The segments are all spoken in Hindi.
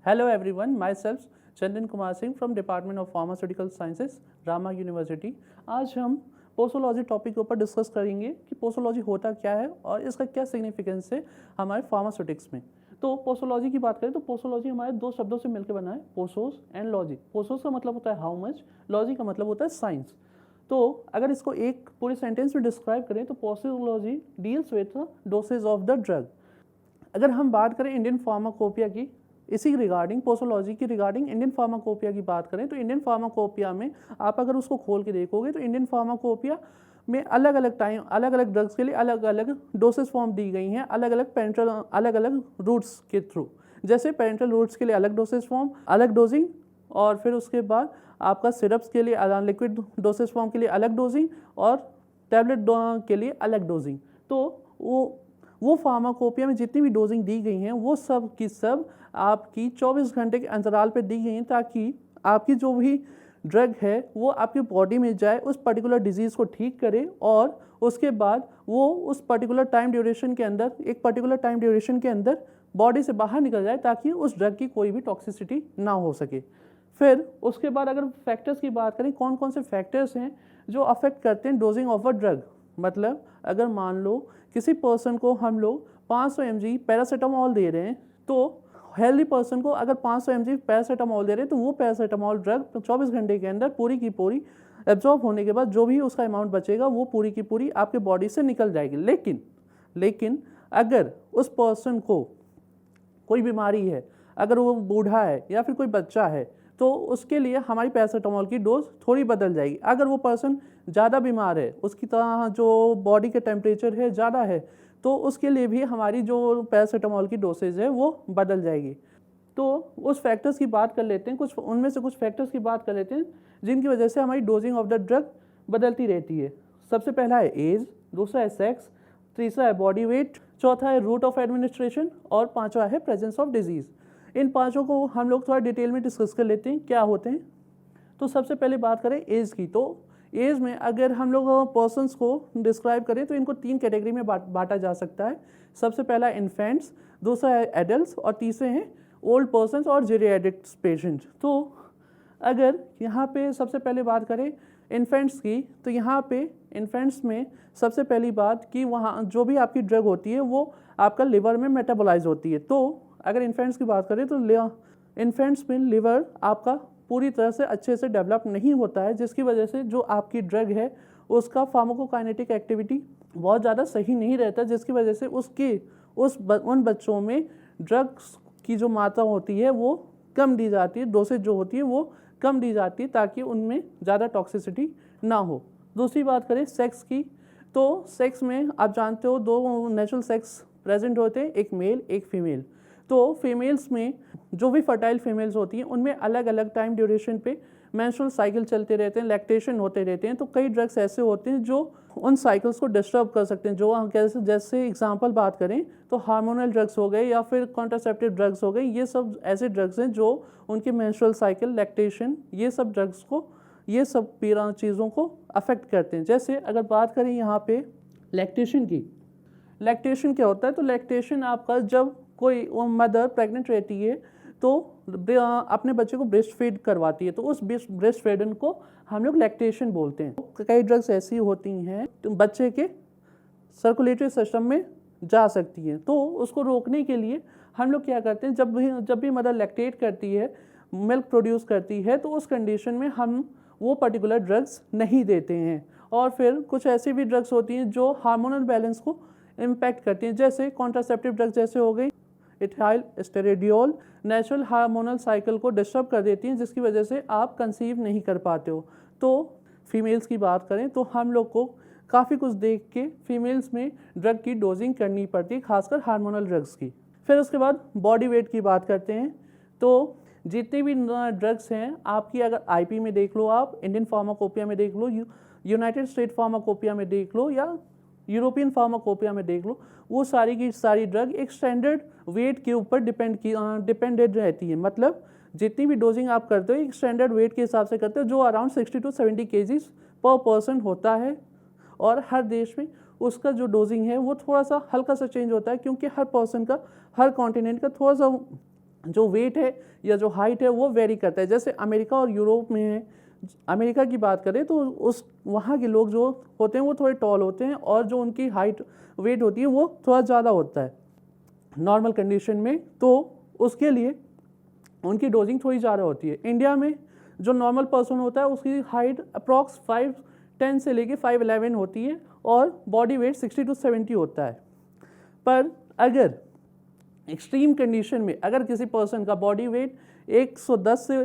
Hello everyone, myself Chandan Kumar Singh from department of pharmaceutical sciences Rama university. आज हम पोसोलॉजी टॉपिक के ऊपर डिस्कस करेंगे कि पोसोलॉजी होता क्या है और इसका क्या सिग्निफिकेंस है हमारे फार्मास्यूटिक्स में। तो पोसोलॉजी की बात करें तो पोसोलॉजी हमारे दो शब्दों से मिलकर बना है, पोसोस एंड लॉजी। पोसोस का मतलब होता है हाउ मच, लॉजी का मतलब होता है साइंस। तो अगर इसको एक पूरे सेंटेंस में डिस्क्राइब करें तो posology deals with the dosage of the drug. अगर हम बात करें इंडियन फार्माकोपिया की, इसी रिगार्डिंग पोसोलॉजी की रिगार्डिंग इंडियन फार्माकोपिया की बात करें तो इंडियन फार्माकोपिया में आप अगर उसको खोल के देखोगे तो इंडियन फार्माकोपिया में अलग अलग टाइम अलग अलग ड्रग्स के लिए अलग अलग डोसेस फॉर्म दी गई हैं, अलग अलग पेरेंटल अलग अलग रूट्स के थ्रू। जैसे पेरेंटल रूट्स के लिए अलग डोसेस फॉर्म, अलग डोजिंग, और फिर उसके बाद आपका सिरप्स के लिए लिक्विड डोसेस फॉर्म के लिए अलग डोजिंग और टैबलेट के लिए अलग डोजिंग। तो वो फार्माकोपिया में जितनी भी डोजिंग दी गई हैं वो सब की सब आपकी 24 घंटे के अंतराल पे दी गई हैं, ताकि आपकी जो भी ड्रग है वो आपकी बॉडी में जाए, उस पर्टिकुलर डिजीज़ को ठीक करे और उसके बाद वो उस पर्टिकुलर टाइम ड्यूरेशन के अंदर, एक पर्टिकुलर टाइम ड्यूरेशन के अंदर बॉडी से बाहर निकल जाए, ताकि उस ड्रग की कोई भी टॉक्सिसिटी ना हो सके। फिर उसके बाद अगर फैक्टर्स की बात करें, कौन कौन से फैक्टर्स हैं जो अफेक्ट करते हैं डोजिंग ऑफ अ ड्रग। मतलब अगर मान लो किसी पर्सन को हम लोग 500 mg पैरासीटामोल दे रहे हैं, तो हेल्दी पर्सन को अगर 500 mg पैरासीटामोल दे रहे हैं तो वो पैरासीटामोल ड्रग 24 घंटे के अंदर पूरी की पूरी एब्जॉर्ब होने के बाद जो भी उसका अमाउंट बचेगा वो पूरी की पूरी आपके बॉडी से निकल जाएगी। लेकिन अगर उस पर्सन को कोई बीमारी है, अगर वो बूढ़ा है या फिर कोई बच्चा है, तो उसके लिए हमारी पैरासीटामोल की डोज थोड़ी बदल जाएगी। अगर वो पर्सन ज़्यादा बीमार है, उसकी तरह जो बॉडी के टेम्परेचर है ज़्यादा है, तो उसके लिए भी हमारी जो पैरासीटामोल की डोसेज है वो बदल जाएगी। तो उस फैक्टर्स की बात कर लेते हैं, कुछ उनमें से कुछ फैक्टर्स की बात कर लेते हैं जिनकी वजह से हमारी डोजिंग ऑफ द ड्रग बदलती रहती है। सबसे पहला है एज, दूसरा है सेक्स, तीसरा है बॉडी वेट, चौथा है रूट ऑफ एडमिनिस्ट्रेशन और पांचवा है प्रेजेंस ऑफ डिजीज़। इन पांचों को हम लोग थोड़ा डिटेल में डिस्कस कर लेते हैं क्या होते हैं। तो सबसे पहले बात करें एज की, तो एज में अगर हम लोग पर्सन्स को डिस्क्राइब करें तो इनको 3 कैटेगरी में बांटा जा सकता है। सबसे पहला इन्फेंट्स, दूसरा है एडल्ट्स और तीसरे हैं ओल्ड पर्सन्स और जेरियाट्रिक पेशेंट। तो अगर यहाँ पे सबसे पहले बात करें इन्फेंट्स की, तो यहाँ पे इन्फेंट्स में सबसे पहली बात कि वहाँ जो भी आपकी ड्रग होती है वो आपका लिवर में मेटाबोलाइज होती है। तो अगर इन्फेंट्स की बात करें तो इन्फेंट्स में लिवर आपका पूरी तरह से अच्छे से डेवलप नहीं होता है, जिसकी वजह से जो आपकी ड्रग है उसका फार्माकोकाइनेटिक एक्टिविटी बहुत ज़्यादा सही नहीं रहता, जिसकी वजह से उन बच्चों में ड्रग्स की जो मात्रा होती है वो कम दी जाती है, डोसेज जो होती है वो कम दी जाती है, ताकि उनमें ज़्यादा टॉक्सिसिटी ना हो। दूसरी बात करें सेक्स की, तो सेक्स में आप जानते हो 2 नेचुरल सेक्स प्रेजेंट होते हैं, एक मेल एक फीमेल। तो फीमेल्स में जो भी फर्टाइल फीमेल्स होती हैं उनमें अलग अलग टाइम ड्यूरेशन पे मेंस्ट्रुअल साइकिल चलते रहते हैं, लैक्टेशन होते रहते हैं। तो कई ड्रग्स ऐसे होते हैं जो उन साइकिल्स को डिस्टर्ब कर सकते हैं। जो जैसे एग्जांपल बात करें तो हार्मोनल ड्रग्स हो गए या फिर कॉन्ट्रासेप्टिव ड्रग्स हो गए, ये सब ऐसे ड्रग्स हैं जो उनके मेंस्ट्रुअल साइकिल, लैक्टेशन, ये सब ड्रग्स को, ये सब चीज़ों को अफेक्ट करते हैं। जैसे अगर बात करें यहाँ पे लैक्टेशन की, लैक्टेशन क्या होता है, तो लैक्टेशन आपका जब कोई मदर प्रेग्नेंट रहती है तो अपने बच्चे को ब्रेस्ट फीड करवाती है, तो उस ब्रेस्ट फीडिंग को हम लोग लैक्टेशन बोलते हैं। कई ड्रग्स ऐसी होती हैं तो बच्चे के सर्कुलेटरी सिस्टम में जा सकती हैं, तो उसको रोकने के लिए हम लोग क्या करते हैं, जब भी मदर लैक्टेट करती है, मिल्क प्रोड्यूस करती है, तो उस कंडीशन में हम वो पर्टिकुलर ड्रग्स नहीं देते हैं। और फिर कुछ ऐसी भी ड्रग्स होती हैं जो हार्मोनल बैलेंस को इम्पैक्ट करती हैं, जैसे कॉन्ट्रासेप्टिव ड्रग्स जैसे हो गई इथाइल एस्टेरेडियोल, नेचुरल हार्मोनल साइकिल को डिस्टर्ब कर देती हैं, जिसकी वजह से आप कंसीव नहीं कर पाते हो। तो फीमेल्स की बात करें तो हम लोग को काफ़ी कुछ देख के फीमेल्स में ड्रग की डोजिंग करनी पड़ती है, खासकर हार्मोनल ड्रग्स की। फिर उसके बाद बॉडी वेट की बात करते हैं, तो जितनी भी ड्रग्स हैं आपकी, अगर आईपी में देख लो, आप इंडियन फार्माकोपिया में देख लो, यूनाइटेड स्टेट फार्माकोपिया में देख लो या यूरोपियन फार्माकोपिया में देख लो, वो सारी की सारी ड्रग एक स्टैंडर्ड वेट के ऊपर डिपेंडेड रहती है। मतलब जितनी भी डोजिंग आप करते हो एक स्टैंडर्ड वेट के हिसाब से करते हो, जो अराउंड 60 to 70 kgs पर पर्सन होता है। और हर देश में उसका जो डोजिंग है वो थोड़ा सा हल्का सा चेंज होता है, क्योंकि हर पर्सन का, हर कॉन्टिनेंट का थोड़ा सा जो वेट है या जो हाइट है वो वेरी करता है। जैसे अमेरिका और यूरोप में है, अमेरिका की बात करें तो उस वहाँ के लोग जो होते हैं वो थोड़े टॉल होते हैं और जो उनकी हाइट वेट होती है वो थोड़ा ज़्यादा होता है नॉर्मल कंडीशन में, तो उसके लिए उनकी डोजिंग थोड़ी ज़्यादा होती है। इंडिया में जो नॉर्मल पर्सन होता है उसकी हाइट अप्रॉक्स 5'10" से लेके 5'11" होती है और बॉडी वेट 60 to 70 होता है। पर अगर एक्सट्रीम कंडीशन में अगर किसी पर्सन का बॉडी वेट 110 से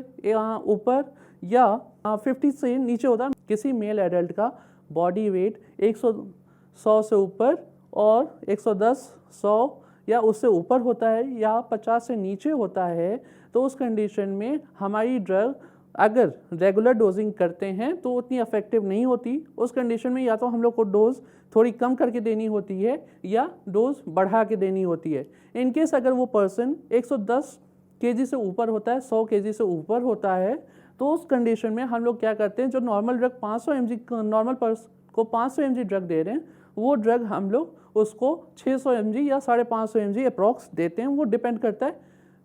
ऊपर या 50 से नीचे होता है, किसी मेल एडल्ट का बॉडी वेट 100 से ऊपर और 110, 100 या उससे ऊपर होता है या 50 से नीचे होता है, तो उस कंडीशन में हमारी ड्रग अगर रेगुलर डोजिंग करते हैं तो उतनी इफेक्टिव नहीं होती। उस कंडीशन में या तो हम लोग को डोज थोड़ी कम करके देनी होती है या डोज बढ़ा के देनी होती है। इन केस अगर वो पर्सन 110 kg से ऊपर होता है, 100 kg से ऊपर होता है, तो उस कंडीशन में हम लोग क्या करते हैं, जो normal drug 500 mg normal person को 500 mg ड्रग दे रहे हैं, वो ड्रग हम लोग उसको 600 mg या 550 mg अप्रॉक्स देते हैं। वो डिपेंड करता है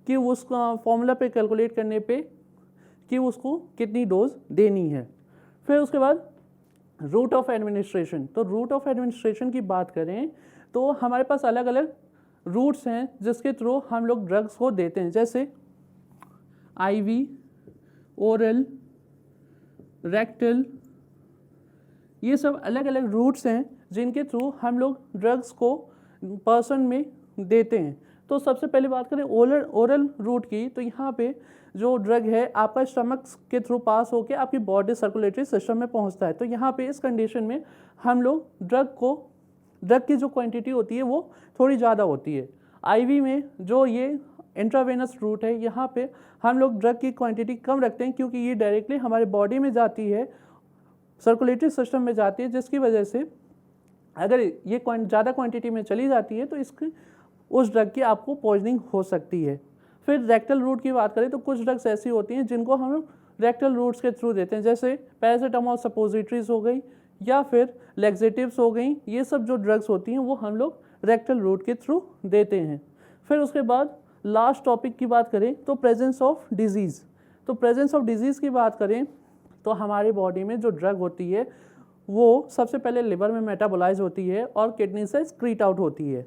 कि उसका फॉर्मूला पे कैलकुलेट करने पे कि उसको कितनी डोज देनी है। फिर उसके बाद रूट ऑफ एडमिनिस्ट्रेशन। तो रूट ऑफ एडमिनिस्ट्रेशन की बात करें तो हमारे पास अलग अलग रूट्स हैं जिसके थ्रू हम लोग ड्रग्स को देते हैं, जैसे आईवी, ओरल, रेक्टल, ये सब अलग अलग रूट्स हैं जिनके थ्रू हम लोग ड्रग्स को पर्सन में देते हैं। तो सबसे पहले बात करें ओरल रूट की, तो यहाँ पे जो ड्रग है आपका स्टमक के थ्रू पास होकर आपकी बॉडी सर्कुलेटरी सिस्टम में पहुँचता है। तो यहाँ पे इस कंडीशन में हम लोग ड्रग की जो क्वांटिटी होती है वो थोड़ी ज़्यादा होती है। आईवी में जो ये इंट्रावेनस रूट है, यहाँ पे हम लोग ड्रग की क्वांटिटी कम रखते हैं क्योंकि ये डायरेक्टली हमारे बॉडी में जाती है, सर्कुलेटरी सिस्टम में जाती है, जिसकी वजह से अगर ये ज़्यादा क्वांटिटी में चली जाती है तो इसकी उस ड्रग की आपको पॉइजनिंग हो सकती है। फिर रेक्टल रूट की बात करें तो कुछ ड्रग्स ऐसी होती हैं जिनको हम रेक्टल रूट्स के थ्रू देते हैं, जैसे पैरासीटामोल सपोजिटरीज हो गई या फिर लेक्सेटिव्स हो गई। ये सब जो ड्रग्स होती हैं वो हम लोग रेक्टल रूट के थ्रू देते हैं। फिर उसके बाद लास्ट टॉपिक की बात करें तो प्रेजेंस ऑफ डिजीज़। तो प्रेजेंस ऑफ डिजीज़ की बात करें तो हमारी बॉडी में जो ड्रग होती है वो सबसे पहले लिवर में मेटाबोलाइज होती है और किडनी से एक्सक्रीट आउट होती है।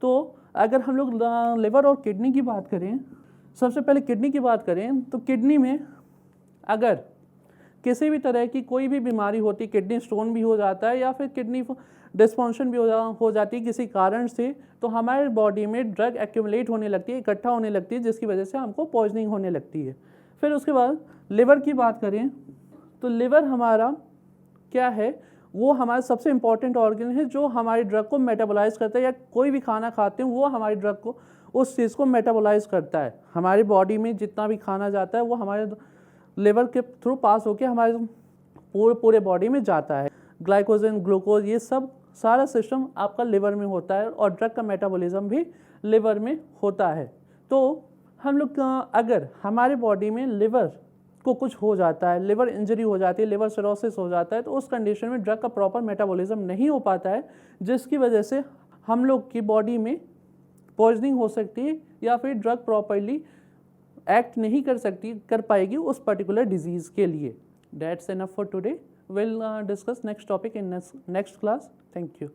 तो अगर हम लोग लिवर और किडनी की बात करें, सबसे पहले किडनी की बात करें तो किडनी में अगर किसी भी तरह की कोई भी बीमारी होती, किडनी स्टोन भी हो जाता है या फिर किडनी डिस्फंक्शन भी हो जाती है किसी कारण से, तो हमारे बॉडी में ड्रग एक्यूमुलेट होने लगती है, इकट्ठा होने लगती है, जिसकी वजह से हमको पॉइजनिंग होने लगती है। फिर उसके बाद लिवर की बात करें तो लिवर हमारा क्या है, वो हमारा सबसे इम्पॉर्टेंट ऑर्गन है जो हमारी ड्रग को मेटाबोलाइज करता है, या कोई भी खाना खाते हैं वो हमारी ड्रग को उस चीज़ को मेटाबोलाइज करता है। हमारी बॉडी में जितना भी खाना जाता है वो हमारे लिवर के थ्रू पास होकर हमारे पूरे बॉडी में जाता है। ग्लाइकोजन, ग्लूकोज, ये सब सारा सिस्टम आपका लिवर में होता है और ड्रग का मेटाबॉलिज्म भी लिवर में होता है। तो हम लोग अगर हमारे बॉडी में लिवर को कुछ हो जाता है, लिवर इंजरी हो जाती है, लिवर सिरोसिस हो जाता है, तो उस कंडीशन में ड्रग का प्रॉपर मेटाबॉलिज्म नहीं हो पाता है, जिसकी वजह से हम लोग की बॉडी में पॉइजनिंग हो सकती है या फिर ड्रग प्रॉपरली एक्ट नहीं कर पाएगी उस पर्टिकुलर डिजीज़ के लिए। That's enough for today. Will discuss next topic in next class. Thank you.